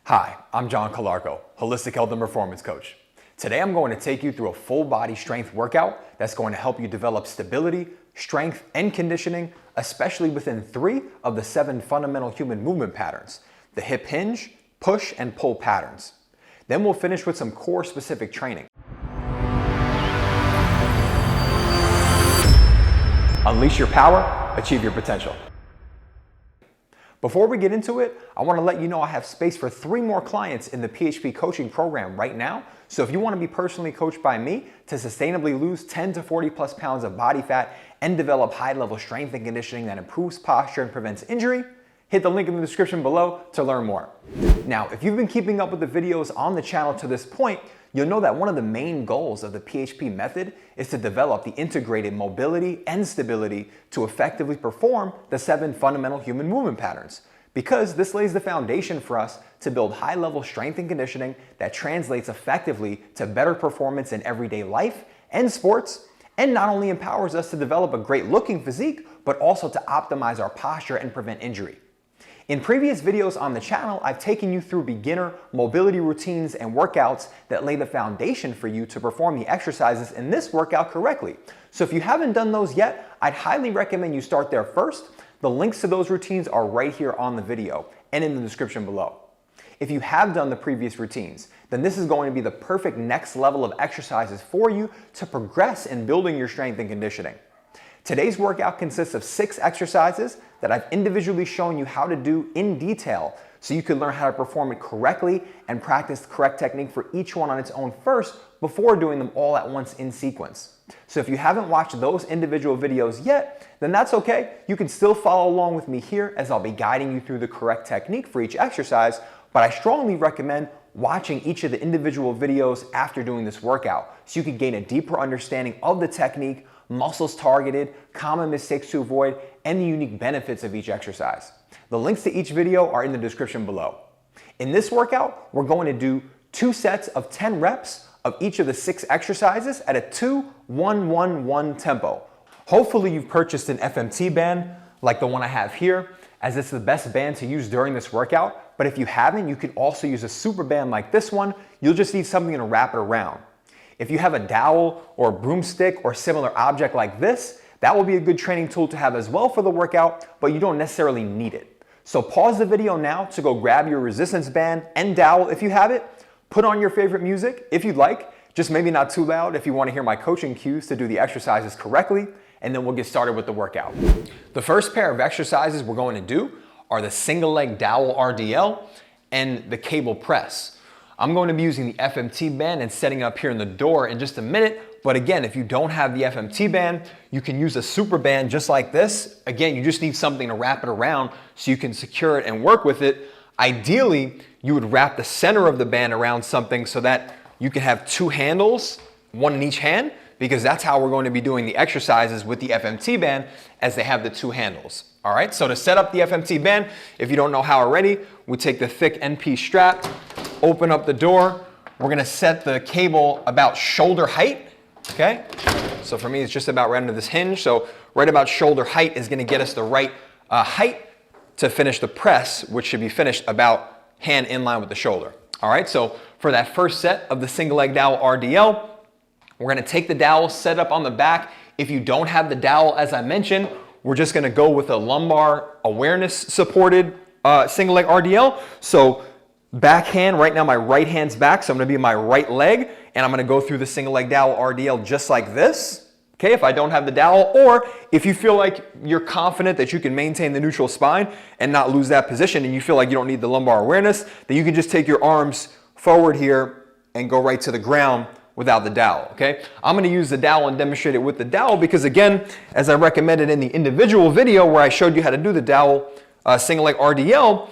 Hi, I'm John Calarco, Holistic Health and Performance Coach. Today I'm going to take you through a full body strength workout that's going to help you develop stability, strength, and conditioning, especially within 3 of the 7 fundamental human movement patterns, the hip hinge, push, and pull patterns. Then we'll finish with some core specific training. Unleash your power, achieve your potential. Before we get into it, I want to let you know I have space for 3 more clients in the PHP coaching program right now. So if you want to be personally coached by me to sustainably lose 10 to 40 plus pounds of body fat and develop high level strength and conditioning that improves posture and prevents injury, hit the link in the description below to learn more. Now, if you've been keeping up with the videos on the channel to this point, you'll know that one of the main goals of the PHP method is to develop the integrated mobility and stability to effectively perform the 7 fundamental human movement patterns, because this lays the foundation for us to build high-level strength and conditioning that translates effectively to better performance in everyday life and sports, and not only empowers us to develop a great-looking physique, but also to optimize our posture and prevent injury. In previous videos on the channel, I've taken you through beginner mobility routines and workouts that lay the foundation for you to perform the exercises in this workout correctly. So if you haven't done those yet, I'd highly recommend you start there first. The links to those routines are right here on the video and in the description below. If you have done the previous routines, then this is going to be the perfect next level of exercises for you to progress in building your strength and conditioning. Today's workout consists of 6 exercises that I've individually shown you how to do in detail so you can learn how to perform it correctly and practice the correct technique for each one on its own first before doing them all at once in sequence. So if you haven't watched those individual videos yet, then that's okay. You can still follow along with me here as I'll be guiding you through the correct technique for each exercise, but I strongly recommend watching each of the individual videos after doing this workout so you can gain a deeper understanding of the technique, muscles targeted, common mistakes to avoid, and the unique benefits of each exercise. The links to each video are in the description below. In this workout, we're going to do 2 sets of 10 reps of each of the 6 exercises at a 2-1-1-1 tempo. Hopefully you've purchased an FMT band like the one I have here, as it's the best band to use during this workout. But if you haven't, you can also use a super band like this one. You'll just need something to wrap it around. If you have a dowel or a broomstick or similar object like this, that will be a good training tool to have as well for the workout, but you don't necessarily need it. So pause the video now to go grab your resistance band and dowel if you have it. Put on your favorite music if you'd like, just maybe not too loud if you want to hear my coaching cues to do the exercises correctly, and then we'll get started with the workout. The first pair of exercises we're going to do are the single leg dowel RDL and the cable press. I'm going to be using the FMT band and setting up here in the door in just a minute. But again, if you don't have the FMT band, you can use a super band just like this. Again, you just need something to wrap it around so you can secure it and work with it. Ideally, you would wrap the center of the band around something so that you can have 2 handles, 1 in each hand, because that's how we're going to be doing the exercises with the FMT band, as they have the 2 handles. All right, so to set up the FMT band, if you don't know how already, we take the thick NP strap, open up the door. We're gonna set the cable about shoulder height, okay? So for me, it's just about right under this hinge. So right about shoulder height is gonna get us the right height to finish the press, which should be finished about hand in line with the shoulder. All right, so for that first set of the single leg dowel RDL, we're gonna take the dowel, set up on the back. If you don't have the dowel, as I mentioned, we're just gonna go with a lumbar awareness supported single leg RDL. So back hand, right now my right hand's back, so I'm gonna be in my right leg, and I'm gonna go through the single leg dowel RDL just like this, okay, if I don't have the dowel, or if you feel like you're confident that you can maintain the neutral spine and not lose that position, and you feel like you don't need the lumbar awareness, then you can just take your arms forward here and go right to the ground without the dowel, okay? I'm gonna use the dowel and demonstrate it with the dowel because, again, as I recommended in the individual video where I showed you how to do the dowel single leg RDL,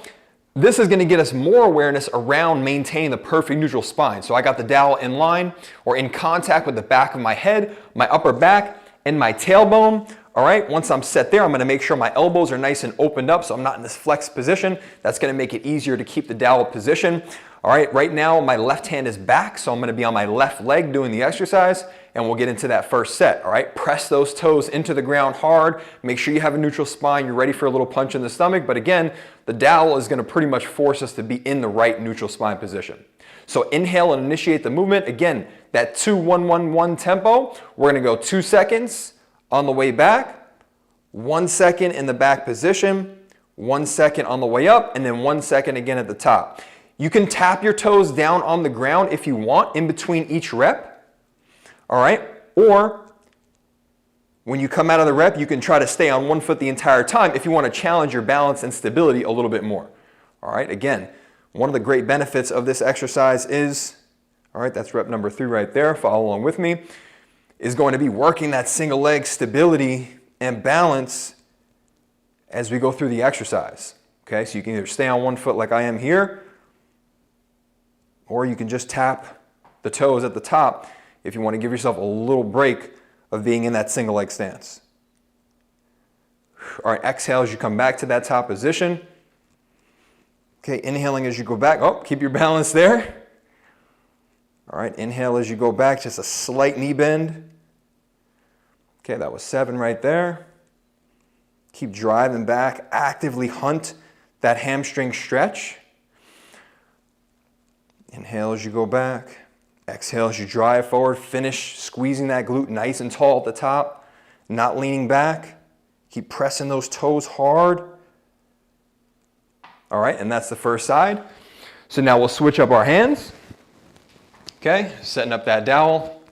this is going to get us more awareness around maintaining the perfect neutral spine. So I got the dowel in line or in contact with the back of my head, my upper back, and my tailbone. All right, once I'm set there, I'm going to make sure my elbows are nice and opened up so I'm not in this flexed position. That's going to make it easier to keep the dowel position. All right, right now my left hand is back, so I'm gonna be on my left leg doing the exercise, and we'll get into that first set, all right? Press those toes into the ground hard. Make sure you have a neutral spine. You're ready for a little punch in the stomach, but again, the dowel is gonna pretty much force us to be in the right neutral spine position. So inhale and initiate the movement. Again, that 2-1-1-1 tempo. We're gonna go 2 seconds on the way back, 1 second in the back position, 1 second on the way up, and then 1 second again at the top. You can tap your toes down on the ground if you want in between each rep, all right? Or when you come out of the rep, you can try to stay on one foot the entire time if you want to challenge your balance and stability a little bit more, all right? Again, one of the great benefits of this exercise is, all right, that's rep number 3 right there, follow along with me, is going to be working that single leg stability and balance as we go through the exercise, okay? So you can either stay on one foot like I am here, or you can just tap the toes at the top if you want to give yourself a little break of being in that single leg stance. All right, exhale as you come back to that top position. Okay, inhaling as you go back. Oh, keep your balance there. All right, inhale as you go back, just a slight knee bend. Okay, that was 7 right there. Keep driving back, actively hunt that hamstring stretch. Inhale as you go back. Exhale as you drive forward. Finish squeezing that glute nice and tall at the top, not leaning back. Keep pressing those toes hard. All right, and that's the first side. So now we'll switch up our hands. Okay, setting up that dowel.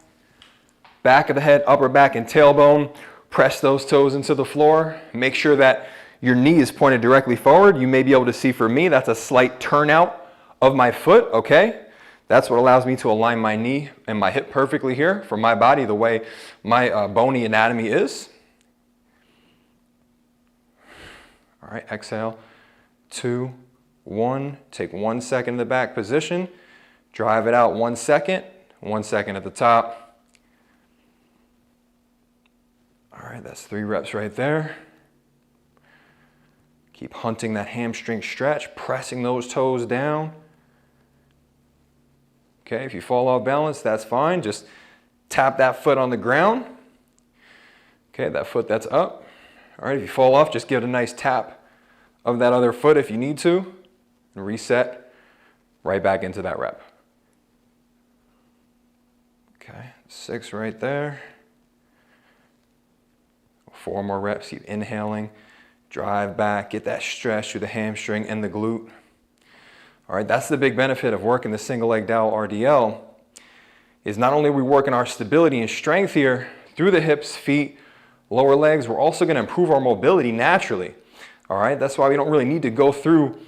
Back of the head, upper back and tailbone. Press those toes into the floor. Make sure that your knee is pointed directly forward. You may be able to see for me, that's a slight turnout of my foot, okay? That's what allows me to align my knee and my hip perfectly here for my body, the way my bony anatomy is. All right, exhale, 2, 1. Take 1 second in the back position. Drive it out 1 second, 1 second at the top. All right, that's 3 reps right there. Keep hunting that hamstring stretch, pressing those toes down. Okay, if you fall off balance, that's fine. Just tap that foot on the ground. Okay, that foot that's up. All right, if you fall off, just give it a nice tap of that other foot if you need to. And reset right back into that rep. Okay, 6 right there. 4 more reps, keep inhaling. Drive back, get that stretch through the hamstring and the glute. All right, that's the big benefit of working the single leg dowel RDL, is not only are we working our stability and strength here through the hips, feet, lower legs, we're also gonna improve our mobility naturally. All right, that's why we don't really need to go through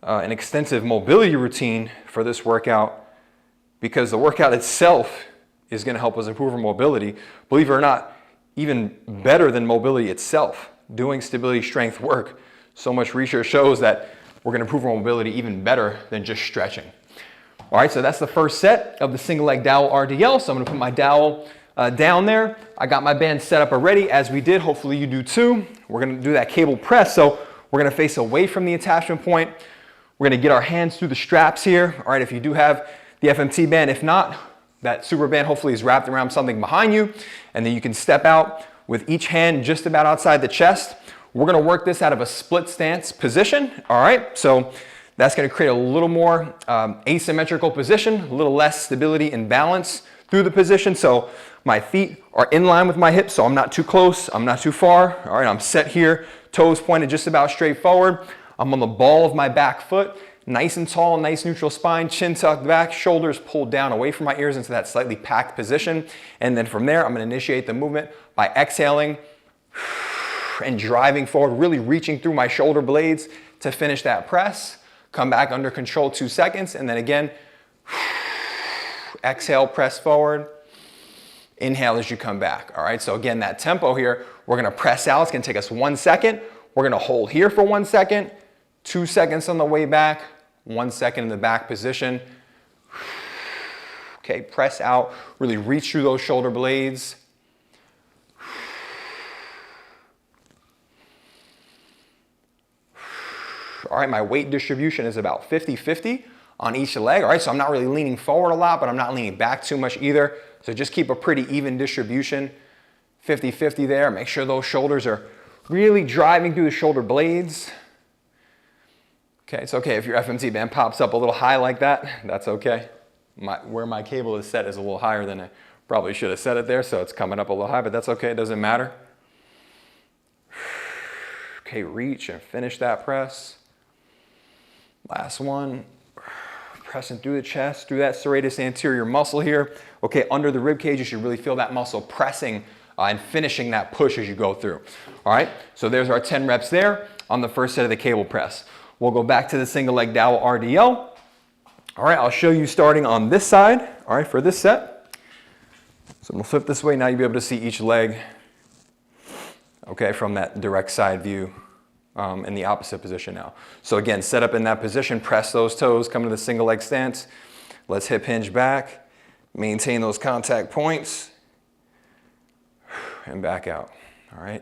an extensive mobility routine for this workout, because the workout itself is gonna help us improve our mobility. Believe it or not, even better than mobility itself, doing stability strength work. So much research shows that we're gonna improve our mobility even better than just stretching. All right, so that's the first set of the single leg dowel RDL. So I'm gonna put my dowel down there. I got my band set up already, as we did. Hopefully you do too. We're gonna do that cable press. So we're gonna face away from the attachment point. We're gonna get our hands through the straps here. All right, if you do have the FMT band, if not, that super band hopefully is wrapped around something behind you, and then you can step out with each hand just about outside the chest. We're gonna work this out of a split stance position, all right? So that's gonna create a little more asymmetrical position, a little less stability and balance through the position. So my feet are in line with my hips, so I'm not too close, I'm not too far. All right, I'm set here, toes pointed just about straight forward. I'm on the ball of my back foot, nice and tall, nice neutral spine, chin tucked back, shoulders pulled down away from my ears into that slightly packed position. And then from there, I'm gonna initiate the movement by exhaling and driving forward, really reaching through my shoulder blades to finish that press. Come back under control 2 seconds, and then again, exhale, press forward. Inhale as you come back. All right, so again, that tempo here, we're gonna press out. It's gonna take us 1 second. We're gonna hold here for 1 second, 2 seconds on the way back, 1 second in the back position. Okay, press out, really reach through those shoulder blades. All right, my weight distribution is about 50-50 on each leg. All right, so I'm not really leaning forward a lot, but I'm not leaning back too much either. So just keep a pretty even distribution, 50-50 there. Make sure those shoulders are really driving through the shoulder blades. Okay, it's okay if your FMT band pops up a little high like that. That's okay. Where my cable is set is a little higher than I probably should have set it there, so it's coming up a little high, but that's okay, it doesn't matter. Okay, reach and finish that press. Last one. Pressing through the chest, through that serratus anterior muscle here. Okay, under the rib cage, you should really feel that muscle pressing and finishing that push as you go through. All right, so there's our 10 reps there on the first set of the cable press. We'll go back to the single leg dowel RDL. All right, I'll show you starting on this side, all right, for this set. So we'll flip this way. Now you'll be able to see each leg, okay, from that direct side view in the opposite position now. So again, set up in that position, press those toes, come to the single leg stance. Let's hip hinge back, maintain those contact points, and back out, all right?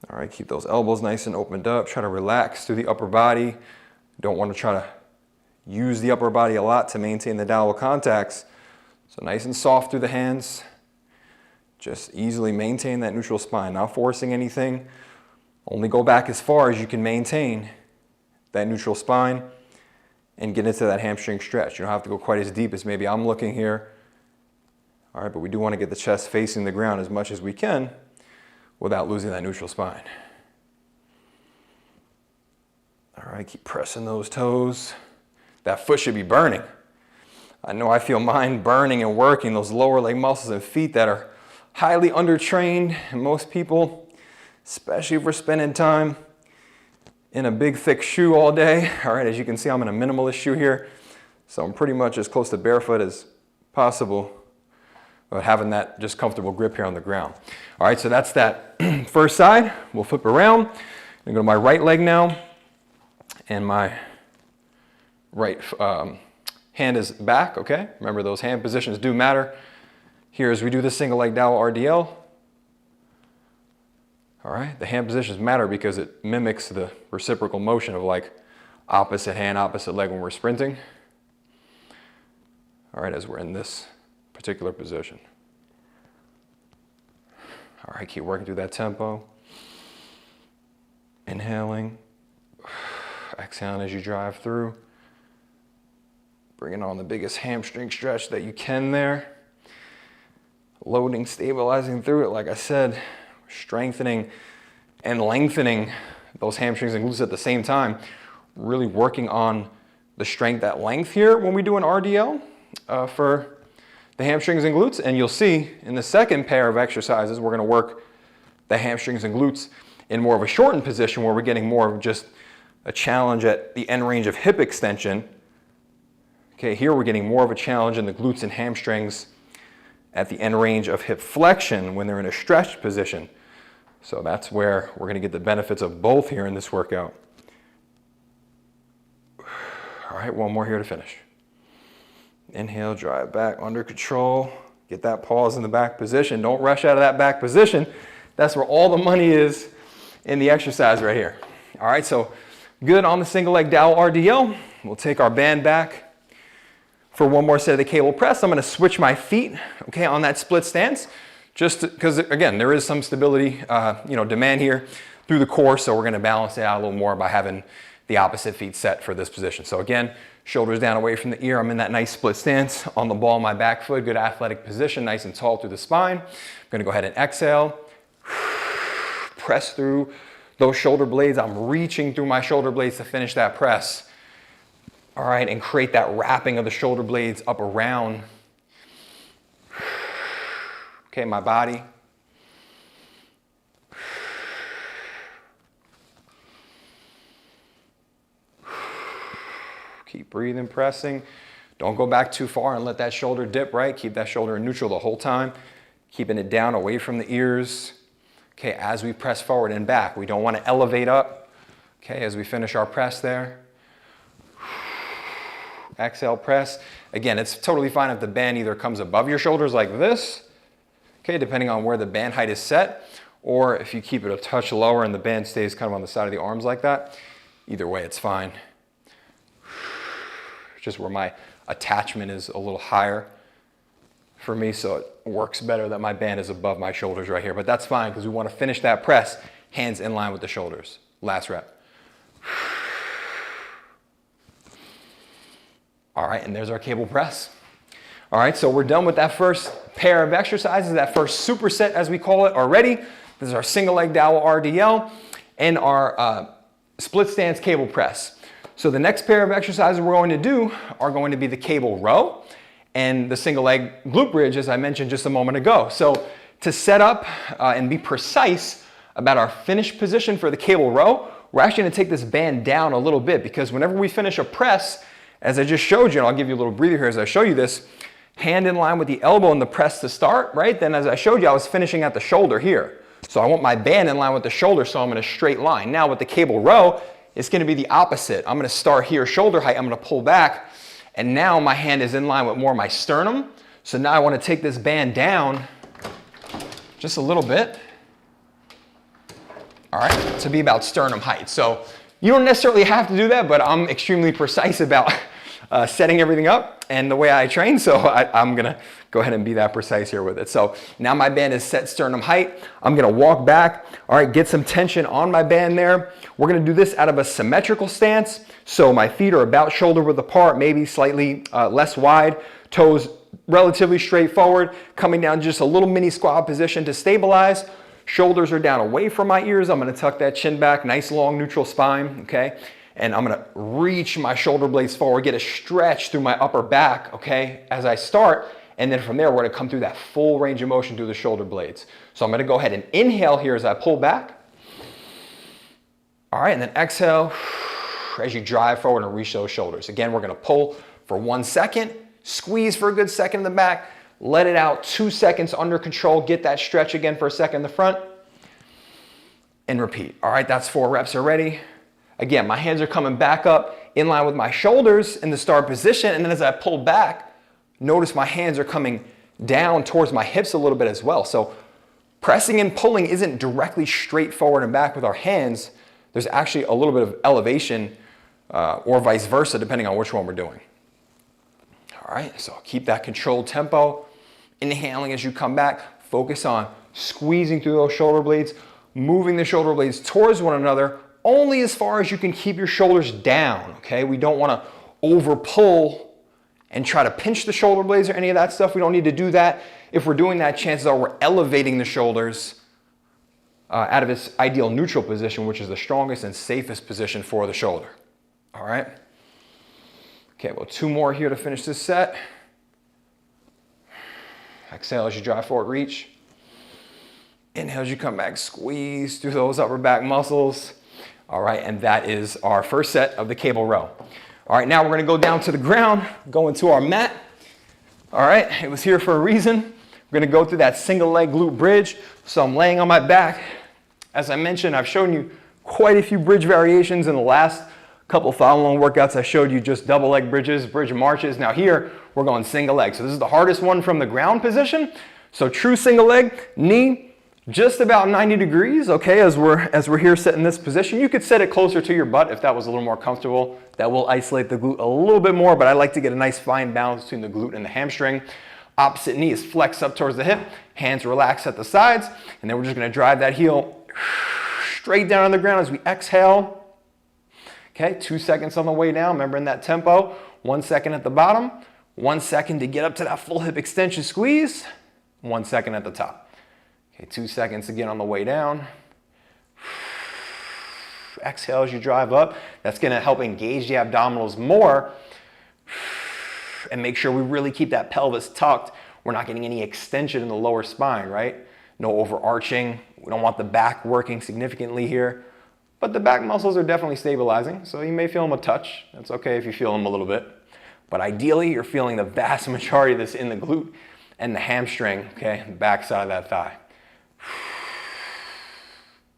All right, keep those elbows nice and opened up. Try to relax through the upper body. Don't want to try to use the upper body a lot to maintain the dowel contacts. So nice and soft through the hands. Just easily maintain that neutral spine, not forcing anything. Only go back as far as you can maintain that neutral spine and get into that hamstring stretch. You don't have to go quite as deep as maybe I'm looking here. All right, but we do want to get the chest facing the ground as much as we can without losing that neutral spine. All right, keep pressing those toes. That foot should be burning. I know I feel mine burning and working, those lower leg muscles and feet that are highly undertrained. And most people, especially if we're spending time in a big thick shoe all day. All right, as you can see, I'm in a minimalist shoe here. So I'm pretty much as close to barefoot as possible, but having that just comfortable grip here on the ground. All right, so that's that first side. We'll flip around. I'm gonna go to my right leg now, and my right hand is back, okay? Remember, those hand positions do matter. Here as we do this single leg dowel RDL. All right, the hand positions matter because it mimics the reciprocal motion of like opposite hand, opposite leg when we're sprinting. All right, as we're in this particular position. All right, keep working through that tempo. Inhaling, exhaling as you drive through. Bringing on the biggest hamstring stretch that you can there. Loading, stabilizing through it, like I said, strengthening and lengthening those hamstrings and glutes at the same time. Really working on the strength at length here when we do an RDL for the hamstrings and glutes, and you'll see in the second pair of exercises, we're gonna work the hamstrings and glutes in more of a shortened position where we're getting more of just a challenge at the end range of hip extension. Okay, here we're getting more of a challenge in the glutes and hamstrings at the end range of hip flexion when they're in a stretched position. So that's where we're gonna get the benefits of both here in this workout. All right, one more here to finish. Inhale, drive back under control. Get that pause in the back position. Don't rush out of that back position. That's where all the money is in the exercise right here. All right, so good on the single leg dowel RDL. We'll take our band back for one more set of the cable press. I'm gonna switch my feet, okay, on that split stance, just because, again, there is some stability, demand here through the core, so we're gonna balance it out a little more by having the opposite feet set for this position. So again, shoulders down away from the ear. I'm in that nice split stance on the ball of my back foot. Good athletic position, nice and tall through the spine. I'm gonna go ahead and exhale. Press through those shoulder blades. I'm reaching through my shoulder blades to finish that press. All right, and create that wrapping of the shoulder blades up around, okay, my body. Keep breathing, pressing. Don't go back too far and let that shoulder dip, right? Keep that shoulder in neutral the whole time. Keeping it down away from the ears. Okay, as we press forward and back, we don't want to elevate up. Okay, as we finish our press there. Exhale, press. Again, it's totally fine if the band either comes above your shoulders like this, okay, depending on where the band height is set, or if you keep it a touch lower and the band stays kind of on the side of the arms like that, either way it's fine. Just where my attachment is a little higher for me, so it works better that my band is above my shoulders right here, but that's fine because we want to finish that press, hands in line with the shoulders. Last rep. All right, and there's our cable press. All right, so we're done with that first pair of exercises, that first superset as we call it already. This is our single leg dowel RDL and our split stance cable press. So the next pair of exercises we're going to do are going to be the cable row and the single leg glute bridge, as I mentioned just a moment ago. So to set up and be precise about our finish position for the cable row, we're actually gonna take this band down a little bit, because whenever we finish a press, as I just showed you, and I'll give you a little breather here as I show you this, hand in line with the elbow in the press to start, right? Then as I showed you, I was finishing at the shoulder here. So I want my band in line with the shoulder, so I'm in a straight line. Now with the cable row, it's gonna be the opposite. I'm gonna start here, shoulder height, I'm gonna pull back, and now my hand is in line with more of my sternum. So now I wanna take this band down just a little bit, all right, to be about sternum height. So you don't necessarily have to do that, but I'm extremely precise about setting everything up and the way I train, so I'm gonna go ahead and be that precise here with it. So now my band is set sternum height. I'm gonna walk back, all right, get some tension on my band there. We're gonna do this out of a symmetrical stance. So my feet are about shoulder width apart, maybe slightly less wide, toes relatively straightforward, coming down just a little mini squat position to stabilize. Shoulders are down away from my ears. I'm gonna tuck that chin back, nice long neutral spine, okay? And I'm gonna reach my shoulder blades forward, get a stretch through my upper back, okay, as I start. And then from there, we're gonna come through that full range of motion through the shoulder blades. So I'm gonna go ahead and inhale here as I pull back. All right, and then exhale as you drive forward and reach those shoulders. Again, we're gonna pull for 1 second, squeeze for a good second in the back, let it out 2 seconds under control, get that stretch again for a second in the front, and repeat. All right, that's 4 reps already. Again, my hands are coming back up in line with my shoulders in the start position, and then as I pull back, notice my hands are coming down towards my hips a little bit as well. So pressing and pulling isn't directly straight forward and back with our hands. There's actually a little bit of elevation or vice versa, depending on which one we're doing. All right, so keep that controlled tempo. Inhaling as you come back, focus on squeezing through those shoulder blades, moving the shoulder blades towards one another, only as far as you can keep your shoulders down, okay? We don't wanna over pull and try to pinch the shoulder blades or any of that stuff. We don't need to do that. If we're doing that, chances are we're elevating the shoulders out of its ideal neutral position, which is the strongest and safest position for the shoulder, all right? Okay, well, 2 more here to finish this set. Exhale as you drive forward, reach. Inhale as you come back, squeeze through those upper back muscles. All right, and that is our first set of the cable row. All right, now we're gonna go down to the ground, go into our mat. All right, it was here for a reason. We're gonna go through that single leg glute bridge. So I'm laying on my back. As I mentioned, I've shown you quite a few bridge variations in the last couple follow-along workouts. I showed you just double leg bridges, bridge marches. Now here, we're going single leg. So this is the hardest one from the ground position. So true single leg, knee just about 90 degrees, okay, as we're here set in this position. You could set it closer to your butt if that was a little more comfortable. That will isolate the glute a little bit more, but I like to get a nice fine balance between the glute and the hamstring. Opposite knee is flexed up towards the hip, hands relaxed at the sides, and then we're just gonna drive that heel straight down on the ground as we exhale. Okay, 2 seconds on the way down, remember in that tempo, 1 second at the bottom, 1 second to get up to that full hip extension squeeze, 1 second at the top. Okay, 2 seconds again on the way down. Exhale as you drive up. That's gonna help engage the abdominals more and make sure we really keep that pelvis tucked. We're not getting any extension in the lower spine, right? No overarching. We don't want the back working significantly here. But the back muscles are definitely stabilizing, so you may feel them a touch. That's okay if you feel them a little bit. But ideally, you're feeling the vast majority of this in the glute and the hamstring, okay, the back side of that thigh.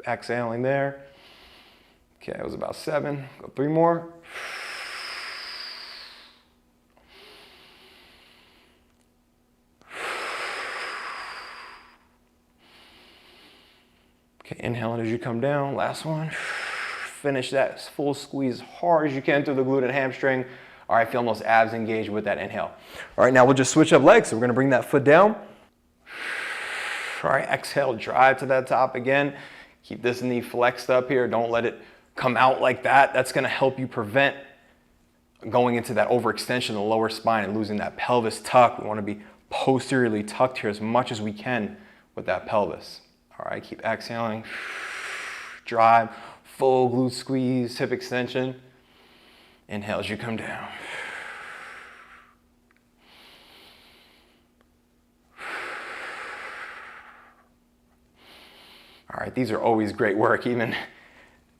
Exhaling there. Okay, it was about 7. Go 3 more. Okay, inhaling as you come down, last one. Finish that full squeeze as hard as you can through the glute and hamstring. All right, feeling those abs engaged with that inhale. All right, now we'll just switch up legs. So we're gonna bring that foot down. All right, exhale, drive to that top again. Keep this knee flexed up here. Don't let it come out like that. That's gonna help you prevent going into that overextension of the lower spine and losing that pelvis tuck. We wanna be posteriorly tucked here as much as we can with that pelvis. All right, keep exhaling. Drive, full glute squeeze, hip extension. Inhale as you come down. All right, these are always great work, even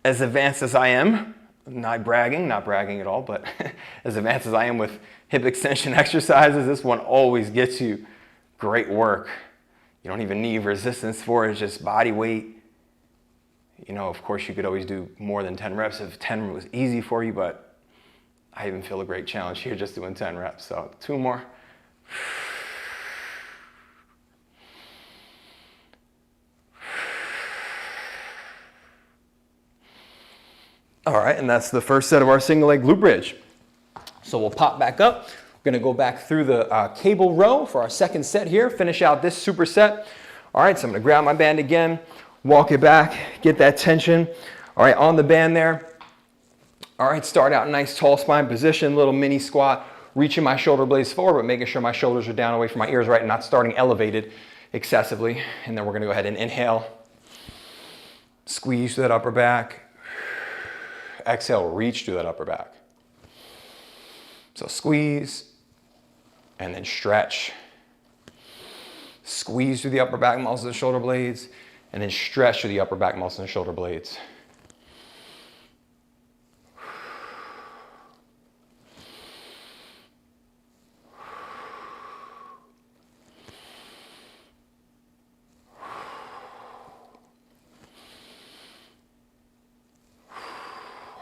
as advanced as I am. Not bragging at all, but as advanced as I am with hip extension exercises, this one always gets you great work. You don't even need resistance for it, it's just body weight. You know, of course, you could always do more than 10 reps if 10 was easy for you, but I even feel a great challenge here just doing 10 reps. So 2 more. All right, and that's the first set of our single leg glute bridge. So we'll pop back up. We're gonna go back through the cable row for our second set here, finish out this superset. All right, so I'm gonna grab my band again, walk it back, get that tension. All right, on the band there. All right, start out nice tall spine position, little mini squat, reaching my shoulder blades forward, but making sure my shoulders are down away from my ears, right, and not starting elevated excessively. And then we're gonna go ahead and inhale, squeeze through that upper back. Exhale, reach through that upper back. So squeeze, and then stretch. Squeeze through the upper back muscles and shoulder blades, and then stretch through the upper back muscles and shoulder blades.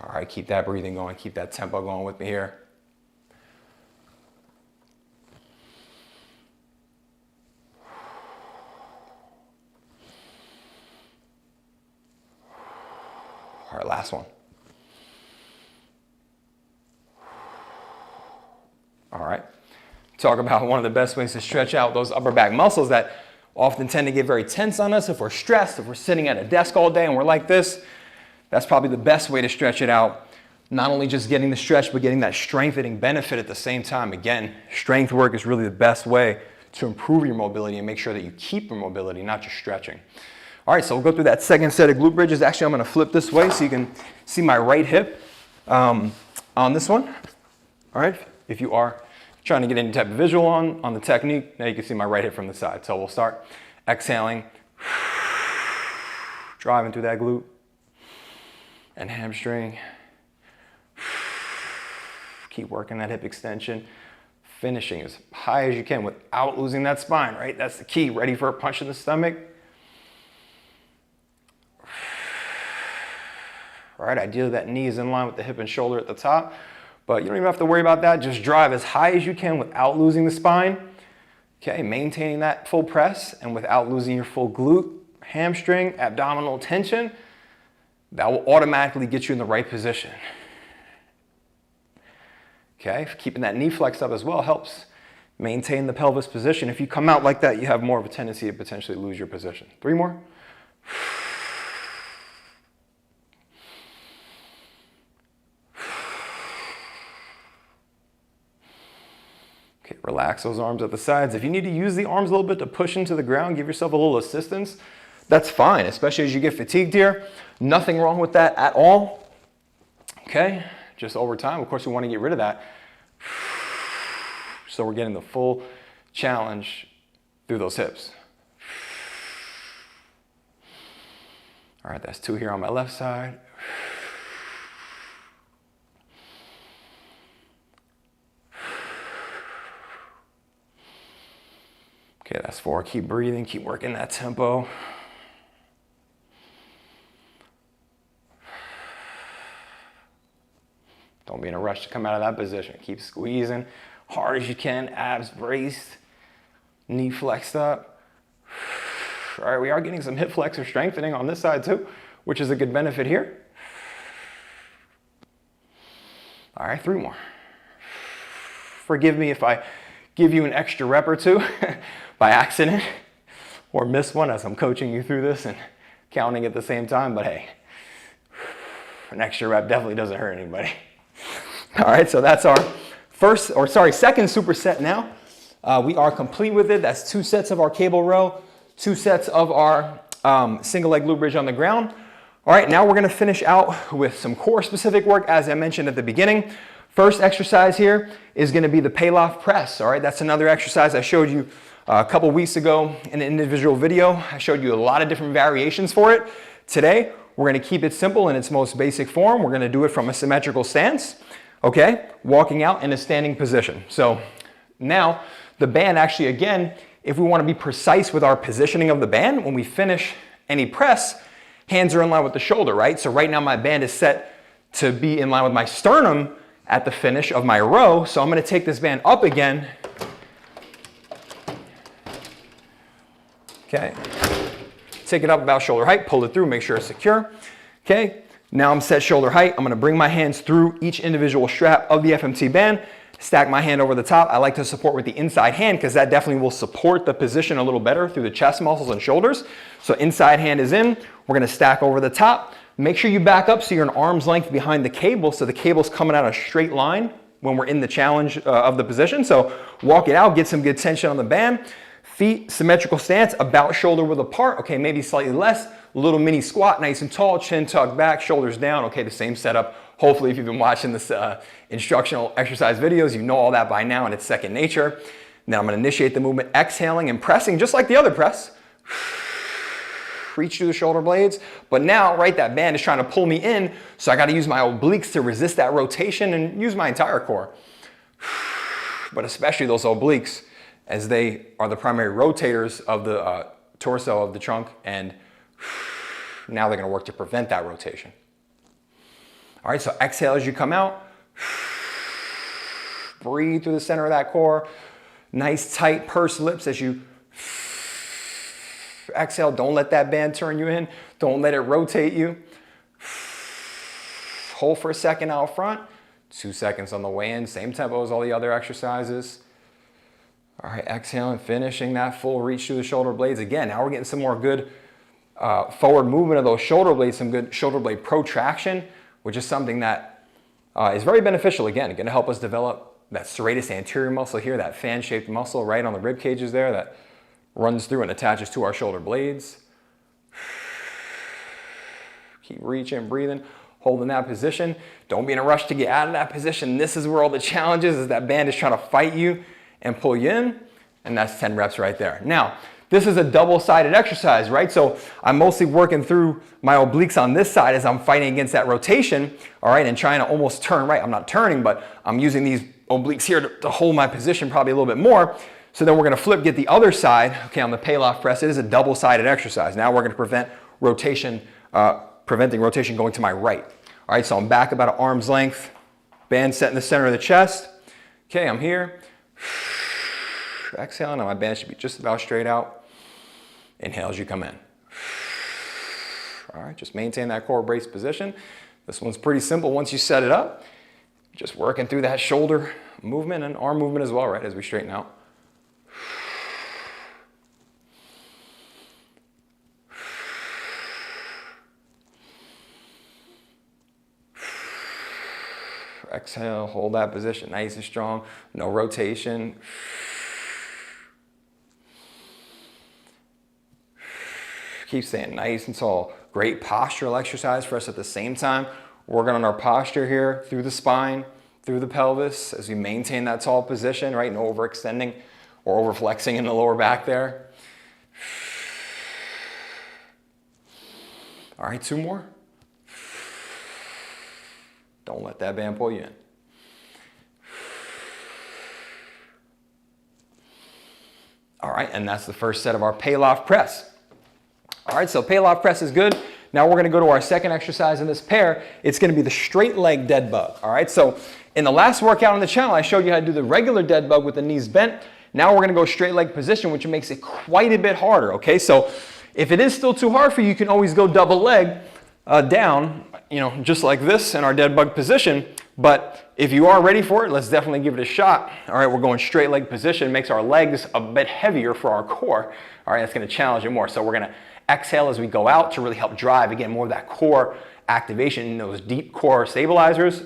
All right, keep that breathing going, keep that tempo going with me here. All right, last one. All right, talk about one of the best ways to stretch out those upper back muscles that often tend to get very tense on us if we're stressed, if we're sitting at a desk all day and we're like this. That's probably the best way to stretch it out. Not only just getting the stretch, but getting that strengthening benefit at the same time. Again, strength work is really the best way to improve your mobility and make sure that you keep your mobility, not just stretching. All right, so we'll go through that second set of glute bridges. Actually, I'm gonna flip this way so you can see my right hip on this one. All right, if you are trying to get any type of visual on the technique, now you can see my right hip from the side. So we'll start exhaling, driving through that glute and hamstring. Keep working that hip extension, finishing as high as you can without losing that spine, right? That's the key. Ready for a punch in the stomach. All right, ideally that knee is in line with the hip and shoulder at the top, but you don't even have to worry about that. Just drive as high as you can without losing the spine. Okay, maintaining that full press and without losing your full glute, hamstring, abdominal tension. That will automatically get you in the right position. Okay, keeping that knee flexed up as well helps maintain the pelvis position. If you come out like that, you have more of a tendency to potentially lose your position. 3 more. Okay, relax those arms at the sides. If you need to use the arms a little bit to push into the ground, give yourself a little assistance, that's fine, especially as you get fatigued here. Nothing wrong with that at all. Okay, just over time, of course, we want to get rid of that. So we're getting the full challenge through those hips. All right, that's 2 here on my left side. Okay, that's 4. Keep breathing, keep working that tempo. Don't be in a rush to come out of that position. Keep squeezing hard as you can, abs braced, knee flexed up. All right, we are getting some hip flexor strengthening on this side too, which is a good benefit here. All right, 3 more. Forgive me if I give you an extra rep or two by accident or miss one as I'm coaching you through this and counting at the same time, but hey, an extra rep definitely doesn't hurt anybody. All right, so that's our second superset now. We are complete with it. That's 2 sets of our cable row, 2 sets of our single leg glute bridge on the ground. All right, now we're gonna finish out with some core specific work as I mentioned at the beginning. First exercise here is gonna be the Pallof press. All right, that's another exercise I showed you a couple weeks ago in an individual video. I showed you a lot of different variations for it. Today, we're gonna keep it simple in its most basic form. We're gonna do it from a symmetrical stance, okay? Walking out in a standing position. So now the band actually, again, if we wanna be precise with our positioning of the band, when we finish any press, hands are in line with the shoulder, right? So right now my band is set to be in line with my sternum at the finish of my row. So I'm gonna take this band up again. Okay, take it up about shoulder height, pull it through, make sure it's secure. Okay, now I'm set shoulder height. I'm gonna bring my hands through each individual strap of the FMT band, stack my hand over the top. I like to support with the inside hand because that definitely will support the position a little better through the chest muscles and shoulders. So inside hand is in, we're gonna stack over the top. Make sure you back up so you're an arm's length behind the cable so the cable's coming out a straight line when we're in the challenge of the position. So walk it out, get some good tension on the band. Feet, symmetrical stance, about shoulder width apart. Okay, maybe slightly less. Little mini squat, nice and tall, chin tucked back, shoulders down. Okay, the same setup. Hopefully, if you've been watching this instructional exercise videos, you know all that by now and it's second nature. Now I'm gonna initiate the movement, exhaling and pressing just like the other press. Reach through the shoulder blades. But now, right, that band is trying to pull me in, so I gotta use my obliques to resist that rotation and use my entire core. But especially those obliques, as they are the primary rotators of the torso of the trunk, and now they're gonna work to prevent that rotation. All right, so exhale as you come out. Breathe through the center of that core. Nice tight pursed lips as you exhale. Don't let that band turn you in. Don't let it rotate you. Hold for a second out front. 2 seconds on the way in. Same tempo as all the other exercises. All right, exhaling, finishing that full reach through the shoulder blades. Again, now we're getting some more good forward movement of those shoulder blades, some good shoulder blade protraction, which is something that is very beneficial. Again, going to help us develop that serratus anterior muscle here, that fan-shaped muscle right on the rib cages there that runs through and attaches to our shoulder blades. Keep reaching, breathing, holding that position. Don't be in a rush to get out of that position. This is where all the challenge is that band is trying to fight you and pull you in, and that's 10 reps right there. Now, this is a double-sided exercise, right? So I'm mostly working through my obliques on this side as I'm fighting against that rotation, all right, and trying to almost turn right. I'm not turning, but I'm using these obliques here to hold my position probably a little bit more. So then we're gonna flip, get the other side, okay, on the Pallof press. It is a double-sided exercise. Now we're gonna prevent rotation, preventing rotation going to my right. All right, so I'm back about an arm's length, band set in the center of the chest. Okay, I'm here. Exhale, now my band should be just about straight out. Inhale as you come in. All right, just maintain that core brace position. This one's pretty simple once you set it up. Just working through that shoulder movement and arm movement as well, right, as we straighten out. Exhale, hold that position nice and strong, no rotation. Keep staying nice and tall. Great postural exercise for us at the same time. Working on our posture here through the spine, through the pelvis as we maintain that tall position, right? No overextending or overflexing in the lower back there. All right, 2 more. Don't let that band pull you in. All right, and that's the first set of our Pallof press. All right, so Pallof press is good. Now we're gonna go to our second exercise in this pair. It's gonna be the straight leg dead bug. All right, so in the last workout on the channel, I showed you how to do the regular dead bug with the knees bent. Now we're gonna go straight leg position, which makes it quite a bit harder, okay? So If it is still too hard for you, you can always go double leg down, you know, just like this in our dead bug position. But if you are ready for it, let's definitely give it a shot. All right, we're going straight leg position, makes our legs a bit heavier for our core. All right, that's gonna challenge it more. So we're gonna exhale as we go out to really help drive, again, more of that core activation, those deep core stabilizers.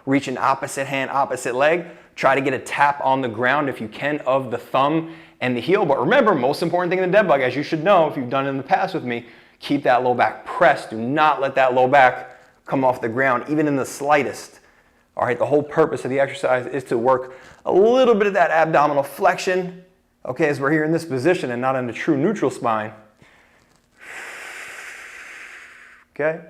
Reach an opposite hand, opposite leg. Try to get a tap on the ground if you can of the thumb and the heel. But remember, most important thing in the dead bug, as you should know if you've done it in the past with me, keep that low back pressed. Do not let that low back come off the ground, even in the slightest. All right, the whole purpose of the exercise is to work a little bit of that abdominal flexion, okay, as we're here in this position and not in the true neutral spine. Okay,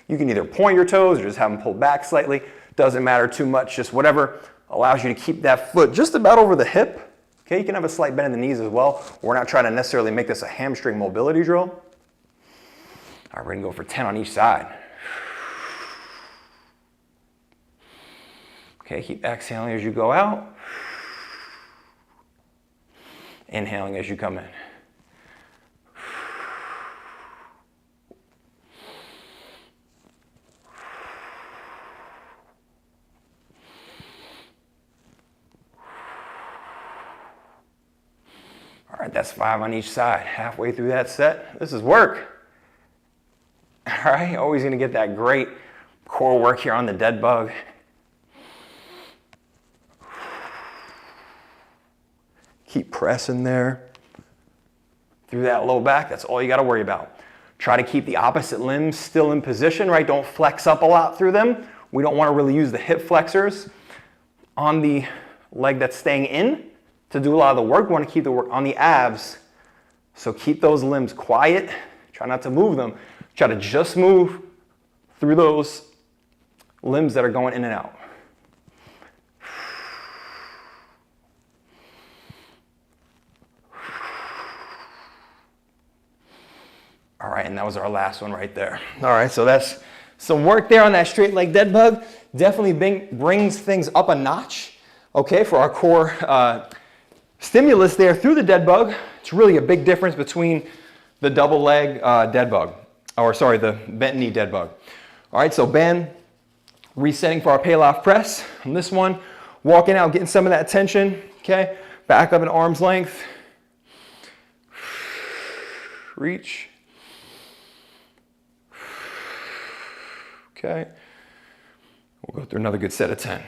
you can either point your toes or just have them pulled back slightly. Doesn't matter too much, just whatever allows you to keep that foot just about over the hip. Okay, you can have a slight bend in the knees as well. We're not trying to necessarily make this a hamstring mobility drill. All right, we're gonna go for 10 on each side. Okay, keep exhaling as you go out. Inhaling as you come in. All right, that's 5 on each side. Halfway through that set, this is work. All right, always gonna get that great core work here on the dead bug. Keep pressing there. Through that low back, that's all you gotta worry about. Try to keep the opposite limbs still in position, right? Don't flex up a lot through them. We don't wanna really use the hip flexors on the leg that's staying in to do a lot of the work. We wanna keep the work on the abs. So keep those limbs quiet. Try not to move them. Try to just move through those limbs that are going in and out. All right, and that was our last one right there. All right, so that's some work there on that straight leg dead bug. Definitely brings things up a notch, okay, for our core stimulus there through the dead bug. It's really a big difference between the double leg dead bug, or sorry, the bent knee dead bug. All right, so bend, resetting for our Pallof press. On this one, walking out, getting some of that tension, okay? Back up at arm's length. Reach. Okay, we'll go through another good set of 10.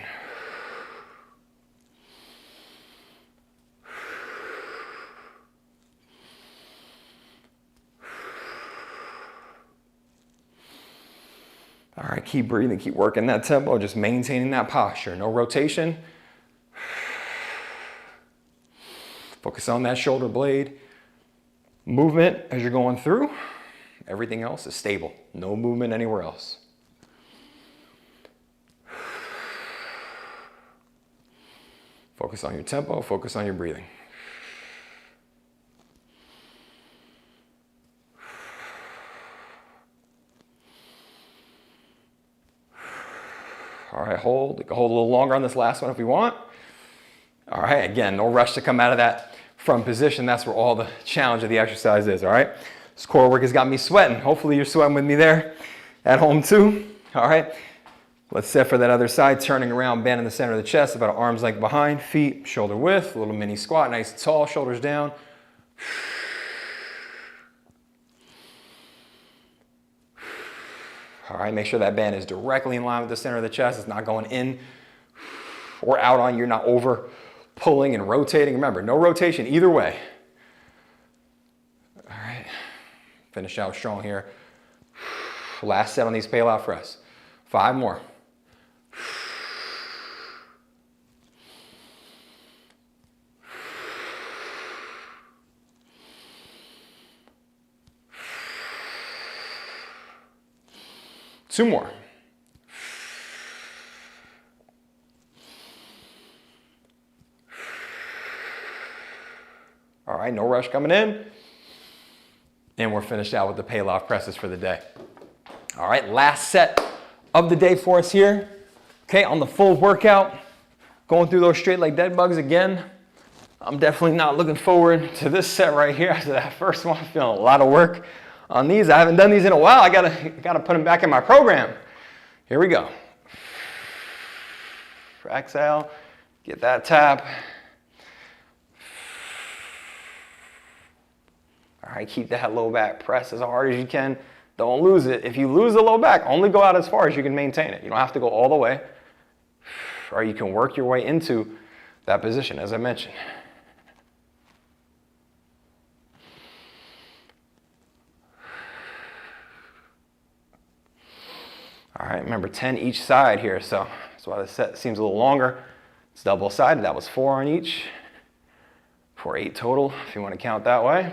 All right, keep breathing, keep working that tempo, just maintaining that posture. No rotation. Focus on that shoulder blade. Movement as you're going through. Everything else is stable. No movement anywhere else. Focus on your tempo, focus on your breathing. All right, hold. Hold a little longer on this last one if we want. All right, again, no rush to come out of that front position. That's where all the challenge of the exercise is, all right? This core work has got me sweating. Hopefully you're sweating with me there at home too. All right, let's set for that other side, turning around, bend in the center of the chest, about arm's length behind, feet shoulder width, a little mini squat, nice and tall, shoulders down. All right, make sure that band is directly in line with the center of the chest. It's not going in or out on you. You're not over pulling and rotating. Remember, no rotation either way. All right, finish out strong here. Last set on these Pallof rests. 5 more. Two more. All right, no rush coming in. And we're finished out with the Pallof presses for the day. All right, last set of the day for us here. Okay, on the full workout, going through those straight leg dead bugs again. I'm definitely not looking forward to this set right here. After that first one, I'm feeling a lot of work on these. I haven't done these in a while. I gotta put them back in my program. Here we go. Exhale, get that tap. All right, keep that low back press as hard as you can. Don't lose it. If you lose the low back, only go out as far as you can maintain it. You don't have to go all the way, or you can work your way into that position, as I mentioned. All right, remember 10 each side here, so that's why the set seems a little longer. It's double-sided. That was 4 on each, for 8 total, if you want to count that way.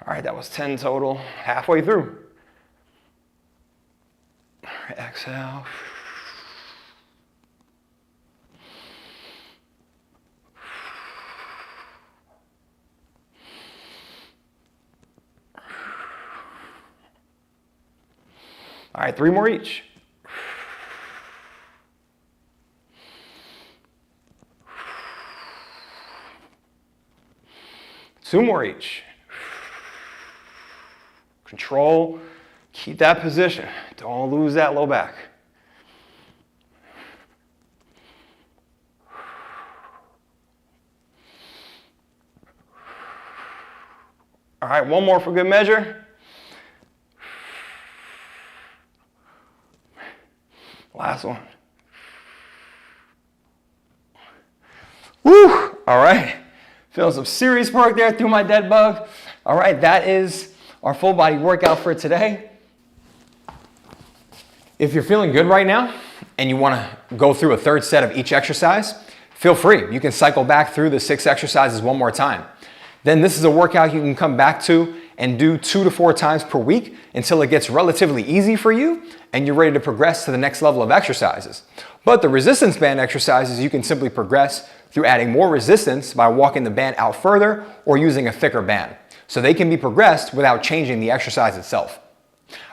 All right, that was 10 total, halfway through. All right, exhale. All right, 3 more each. 2 more each. Control, keep that position. Don't lose that low back. All right, 1 more for good measure. Last one. Woo! All right. Feeling some serious work there through my dead bug. All right, that is our full body workout for today. If you're feeling good right now and you want to go through a third set of each exercise, feel free. You can cycle back through the 6 exercises one more time. Then this is a workout you can come back to and do 2 to 4 times per week until it gets relatively easy for you and you're ready to progress to the next level of exercises. But the resistance band exercises, you can simply progress through adding more resistance by walking the band out further or using a thicker band. So they can be progressed without changing the exercise itself.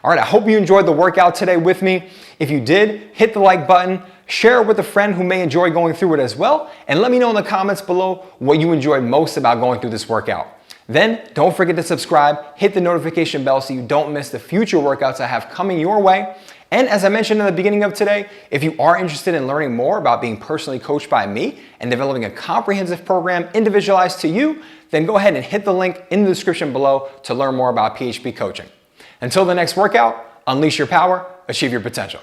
All right, I hope you enjoyed the workout today with me. If you did, hit the like button, share it with a friend who may enjoy going through it as well, and let me know in the comments below what you enjoyed most about going through this workout. Then don't forget to subscribe, hit the notification bell so you don't miss the future workouts I have coming your way. And as I mentioned in the beginning of today, if you are interested in learning more about being personally coached by me and developing a comprehensive program individualized to you, then go ahead and hit the link in the description below to learn more about PHP coaching. Until the next workout, unleash your power, achieve your potential.